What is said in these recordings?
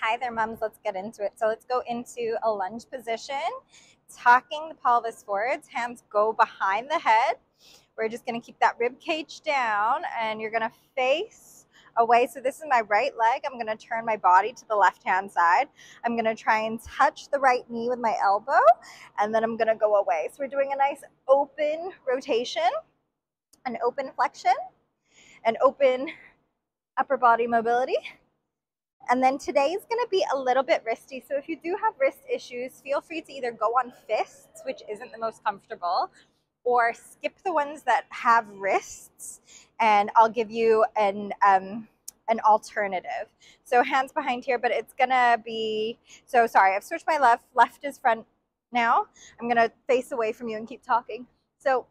Hi there, moms. Let's get into it. So let's go into a lunge position, tucking the pelvis forwards, hands go behind the head. We're just going to keep that rib cage down, and you're going to face away. So this is my right leg. I'm going to turn my body to the left-hand side. I'm going to try and touch the right knee with my elbow, and then I'm going to go away. So we're doing a nice open rotation, an open flexion, an open upper body mobility. And then today is going to be a little bit wristy. So if you do have wrist issues, feel free to either go on fists, which isn't the most comfortable, or skip the ones that have wrists, and I'll give you an alternative. So hands behind here, but it's going to be, so sorry, I've switched my left. Left is front now. I'm going to face away from you and keep talking. So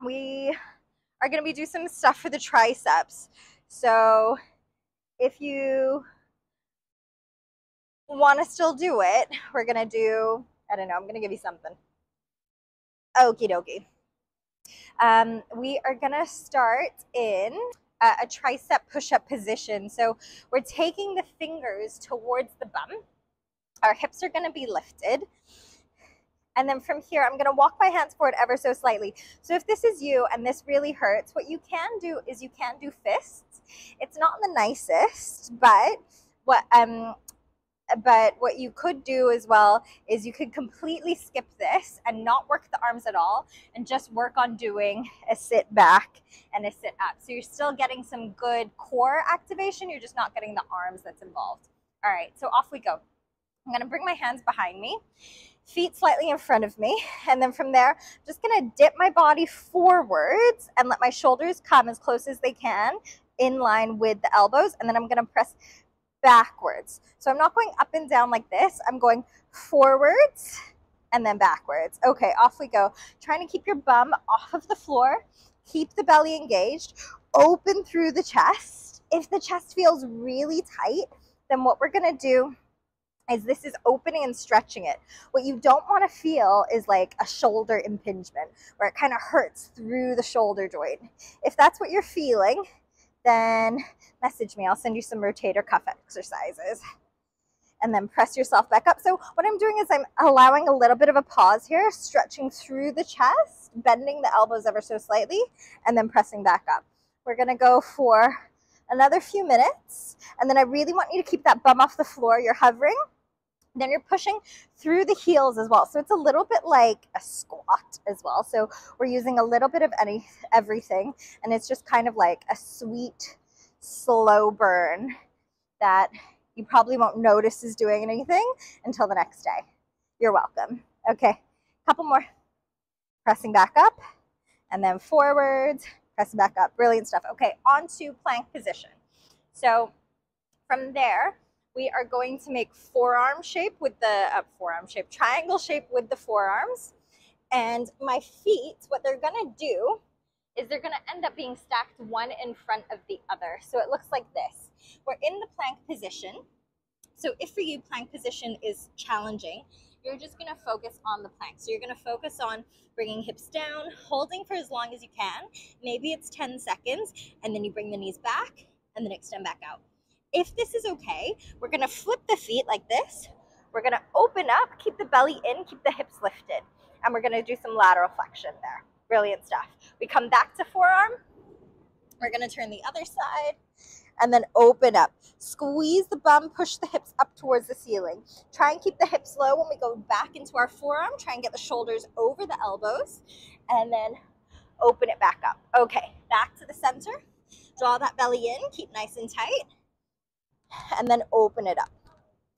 we are going to be doing some stuff for the triceps. So if you want to still do it, we're going to do, I don't know, I'm going to give you something. Okie dokie. We are going to start in a tricep push-up position. So we're taking the fingers towards the bum. Our hips are going to be lifted. And then from here, I'm going to walk my hands forward ever so slightly. So if this is you and this really hurts, what you can do is you can do fists. It's not the nicest, but what you could do as well is you could completely skip this and not work the arms at all and just work on doing a sit back and a sit up. So you're still getting some good core activation. You're just not getting the arms that's involved. All right, so off we go. I'm going to bring my hands behind me, feet slightly in front of me, and then from there, I'm just going to dip my body forwards and let my shoulders come as close as they can in line with the elbows, and then I'm going to press backwards. So I'm not going up and down like this. I'm going forwards and then backwards. Okay, off we go. Trying to keep your bum off of the floor. Keep the belly engaged. Open through the chest. If the chest feels really tight, then what we're going to do is this is opening and stretching it. What you don't want to feel is like a shoulder impingement where it kind of hurts through the shoulder joint. If that's what you're feeling, then message me. I'll send you some rotator cuff exercises. And then press yourself back up. So what I'm doing is I'm allowing a little bit of a pause here, stretching through the chest, bending the elbows ever so slightly, and then pressing back up. We're going to go for another few minutes. And then I really want you to keep that bum off the floor. You're hovering. Then you're pushing through the heels as well. So it's a little bit like a squat as well. So we're using a little bit of everything. And it's just kind of like a sweet, slow burn that you probably won't notice is doing anything until the next day. You're welcome. Okay, couple more. Pressing back up and then forwards, pressing back up. Brilliant stuff. Okay, on to plank position. So from there, we are going to make forearm shape with the triangle shape with the forearms. And my feet, what they're going to do is they're going to end up being stacked one in front of the other. So it looks like this. We're in the plank position. So if for you plank position is challenging, you're just going to focus on the plank. So you're going to focus on bringing hips down, holding for as long as you can. Maybe it's 10 seconds, and then you bring the knees back and then extend back out. If this is okay, we're going to flip the feet like this. We're going to open up, keep the belly in, keep the hips lifted. And we're going to do some lateral flexion there. Brilliant stuff. We come back to forearm. We're going to turn the other side and then open up. Squeeze the bum, push the hips up towards the ceiling. Try and keep the hips low when we go back into our forearm. Try and get the shoulders over the elbows and then open it back up. Okay, back to the center. Draw that belly in, keep nice and tight, and then open it up.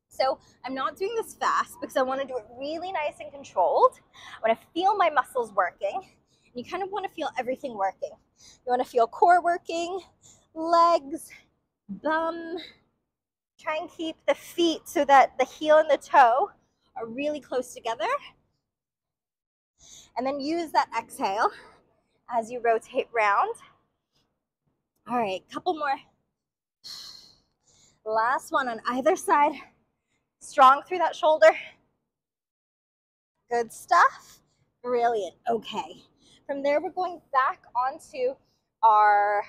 So I'm not doing this fast because I want to do it really nice and controlled. I want to feel my muscles working. And you kind of want to feel everything working. You want to feel core working, legs, bum. Try and keep the feet so that the heel and the toe are really close together. And then use that exhale as you rotate round. All right, couple more. Last one on either side. Strong through that shoulder. Good stuff. Brilliant. Okay. From there, we're going back onto our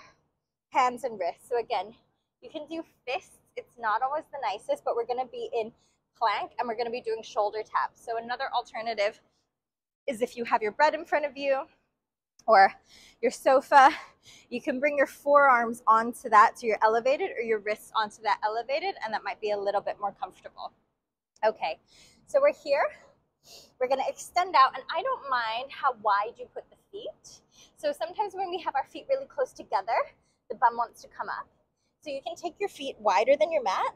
hands and wrists. So again, you can do fists It's not always the nicest, but we're going to be in plank and we're going to be doing shoulder taps. So another alternative is if you have your bed in front of you or your sofa, you can bring your forearms onto that so you're elevated, or your wrists onto that elevated, and that might be a little bit more comfortable. Okay, so we're here. We're going to extend out, and I don't mind how wide you put the feet. So sometimes when we have our feet really close together, the bum wants to come up. So you can take your feet wider than your mat,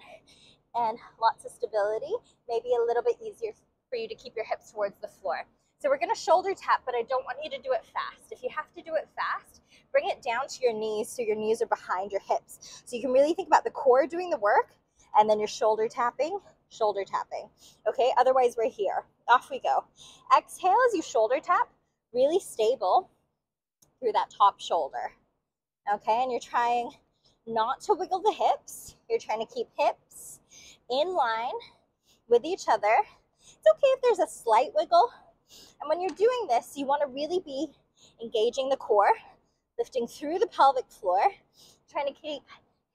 and lots of stability, maybe a little bit easier for you to keep your hips towards the floor. So we're going to shoulder tap, but I don't want you to do it fast. If you have to do it fast, bring it down to your knees so your knees are behind your hips. So you can really think about the core doing the work, and then you're shoulder tapping. Okay, otherwise we're here. Off we go. Exhale as you shoulder tap, really stable through that top shoulder. Okay, and you're trying not to wiggle the hips. You're trying to keep hips in line with each other. It's okay if there's a slight wiggle. And when you're doing this, you want to really be engaging the core, lifting through the pelvic floor, trying to keep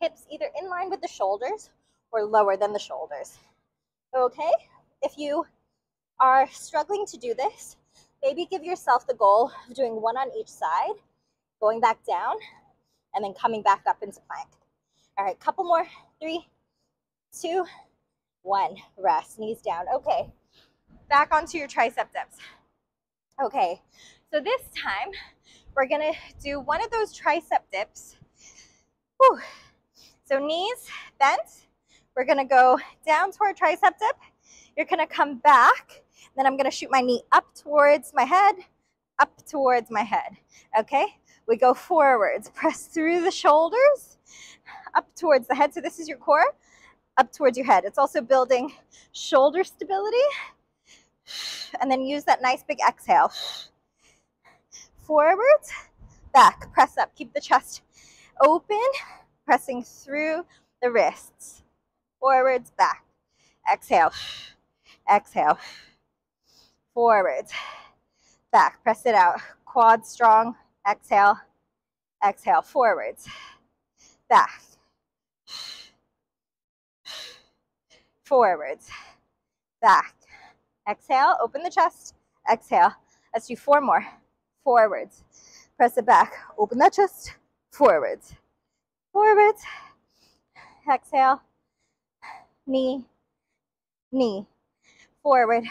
hips either in line with the shoulders or lower than the shoulders. Okay, if you are struggling to do this, maybe give yourself the goal of doing one on each side, going back down, and then coming back up into plank. All right, couple more. 3, 2, 1. Rest, knees down. Okay, back onto your tricep dips. Okay, so this time we're gonna do one of those tricep dips. Whew. So knees bent. We're gonna go down to our tricep dip. You're gonna come back. Then I'm gonna shoot my knee up towards my head, up towards my head. Okay, we go forwards. Press through the shoulders, up towards the head. So this is your core, up towards your head. It's also building shoulder stability. And then use that nice big exhale. Forwards, back, press up. Keep the chest open, pressing through the wrists. Forwards, back. Exhale. Exhale. Forwards, back. Press it out. Quads strong. Exhale. Exhale. Forwards, back. Forwards, back. Exhale. Open the chest. Exhale. Let's do 4 more. Forwards. Press it back. Open that chest. Forwards. Forwards. Exhale. Knee, knee, forward,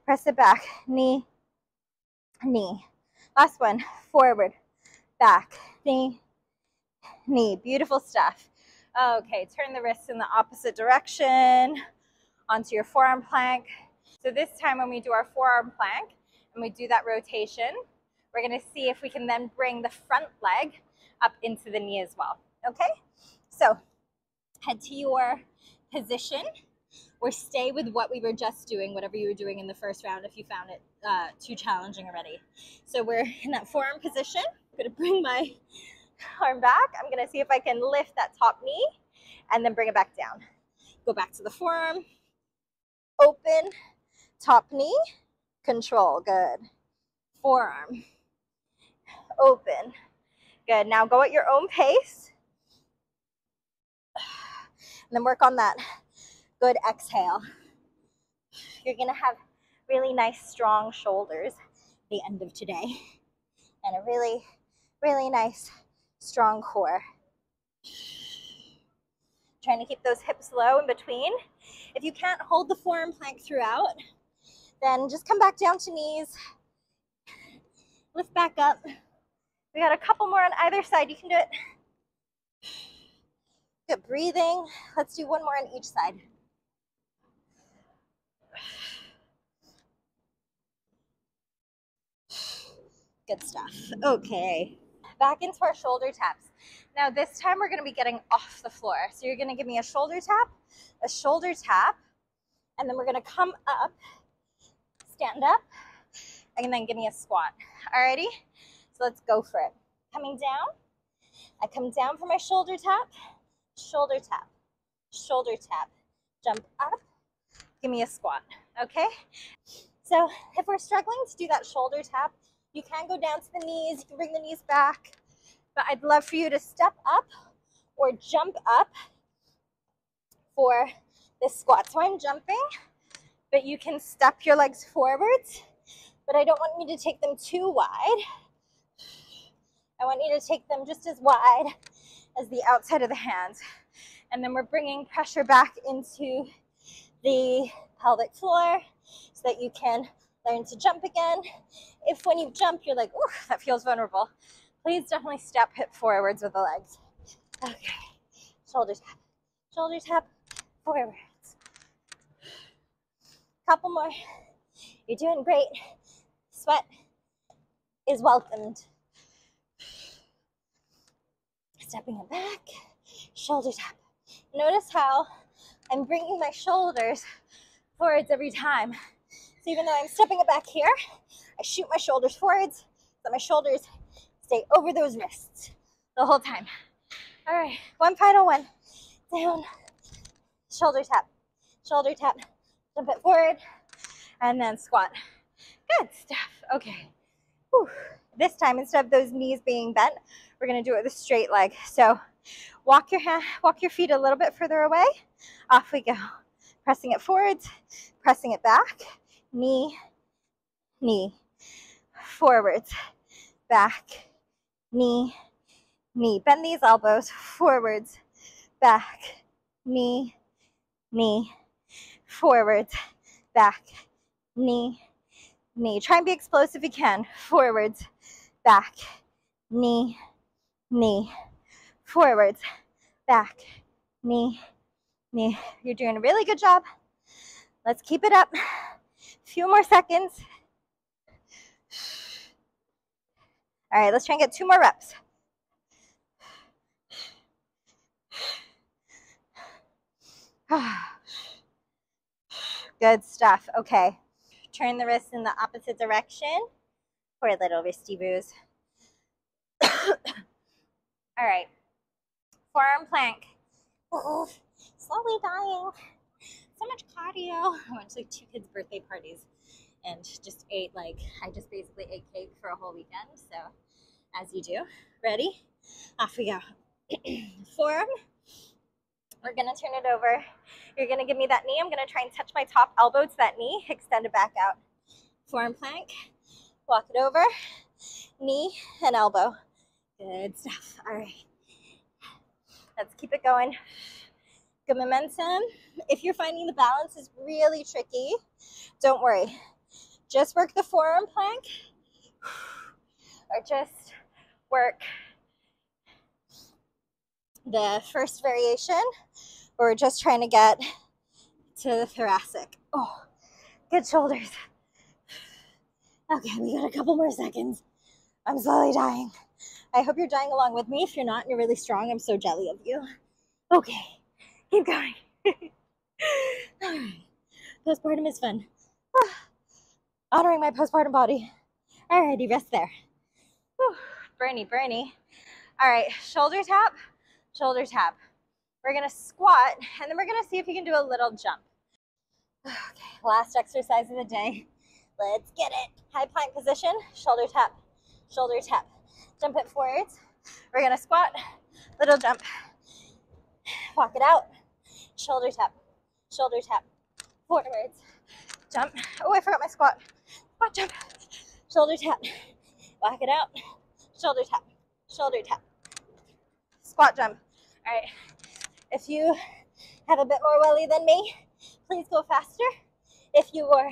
press it back, knee, knee. Last one, forward, back, knee, knee. Beautiful stuff. Okay, turn the wrists in the opposite direction onto your forearm plank. So this time when we do our forearm plank and we do that rotation, we're gonna see if we can then bring the front leg up into the knee as well, okay? So head to your position, or stay with what we were just doing, whatever you were doing in the first round if you found it too challenging already. So we're in that forearm position. I'm gonna bring my arm back. I'm gonna see if I can lift that top knee and then bring it back down. Go back to the forearm, open, top knee, control, good. Forearm, open, good. Now go at your own pace. And then work on that good exhale. You're gonna have really nice strong shoulders at the end of today, and a really, really nice strong core. Trying to keep those hips low in between. If you can't hold the forearm plank throughout, then just come back down to knees, lift back up. We got a couple more on either side. You can do it. Good breathing. Let's do one more on each side. Good stuff. Okay, back into our shoulder taps. Now this time we're gonna be getting off the floor. So you're gonna give me a shoulder tap, and then we're gonna come up, stand up, and then give me a squat. Alrighty? So let's go for it. Coming down, I come down for my shoulder tap, shoulder tap, shoulder tap, jump up, give me a squat, okay? So if we're struggling to do that shoulder tap, you can go down to the knees, you can bring the knees back, but I'd love for you to step up or jump up for this squat. So I'm jumping, but you can step your legs forwards, but I don't want you to take them too wide. I want you to take them just as wide as the outside of the hands. And then we're bringing pressure back into the pelvic floor so that you can learn to jump again. If when you jump, you're like, ooh, that feels vulnerable, please definitely step hip forwards with the legs. Okay, shoulder tap, forwards. Couple more. You're doing great. Sweat is welcomed. Stepping it back, shoulder tap. Notice how I'm bringing my shoulders forwards every time. So even though I'm stepping it back here, I shoot my shoulders forwards so that my shoulders stay over those wrists the whole time. All right, one final one. Down, shoulder tap, jump it forward, and then squat. Good stuff. Okay. Whew. This time, instead of those knees being bent, we're gonna do it with a straight leg. So walk your feet a little bit further away. Off we go. Pressing it forwards, pressing it back. Knee, knee. Forwards, back, knee, knee. Bend these elbows. Forwards, back, knee, knee. Forwards, back, knee, knee. Try and be explosive if you can. Forwards, back, knee, knee. Forwards, back, knee, knee. You're doing a really good job. Let's keep it up. A few more seconds. All right, let's try and get 2 more reps. Good stuff. Okay. Turn the wrists in the opposite direction for a little wristy booze. All right. Forearm plank. Oh, slowly dying. So much cardio. I went to like 2 kids' birthday parties and just ate I just basically ate cake for a whole weekend. So as you do. Ready? Off we go. Forearm. We're gonna turn it over. You're gonna give me that knee. I'm gonna try and touch my top elbow to that knee. Extend it back out. Forearm plank. Walk it over. Knee and elbow. Good stuff. All right. Let's keep it going. Good momentum. If you're finding the balance is really tricky, don't worry. Just work the forearm plank or just work the first variation, or we're just trying to get to the thoracic. Oh, good shoulders. Okay, we got a couple more seconds. I'm slowly dying. I hope you're dying along with me. If you're not and you're really strong, I'm so jelly of you. Okay, keep going. All right. Postpartum is fun. Honoring my postpartum body. Alrighty, rest there. Whew. Burny. All right, shoulder tap. We're gonna squat, and then we're gonna see if you can do a little jump. Okay, last exercise of the day. Let's get it. High plank position, shoulder tap. Jump it forwards. We're gonna squat, little jump. Walk it out. Shoulder tap. Forwards. Jump. Oh, I forgot my squat. Squat jump. Shoulder tap. Walk it out. Shoulder tap. Squat jump. All right. If you have a bit more welly than me, please go faster. If you are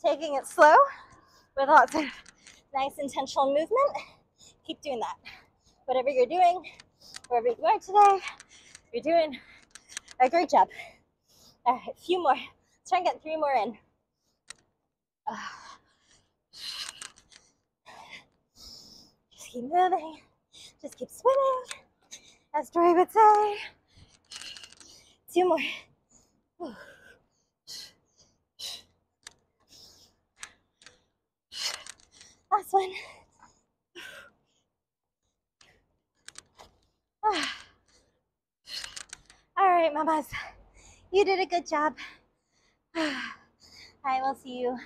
taking it slow with lots of nice intentional movement, keep doing that. Whatever you're doing, wherever you are today, you're doing a great job. All right, a few more. Let's try and get 3 more in. Just keep moving. Just keep swimming, as Dory would say. 2 more. Last one. All right, mamas. You did a good job. I will see you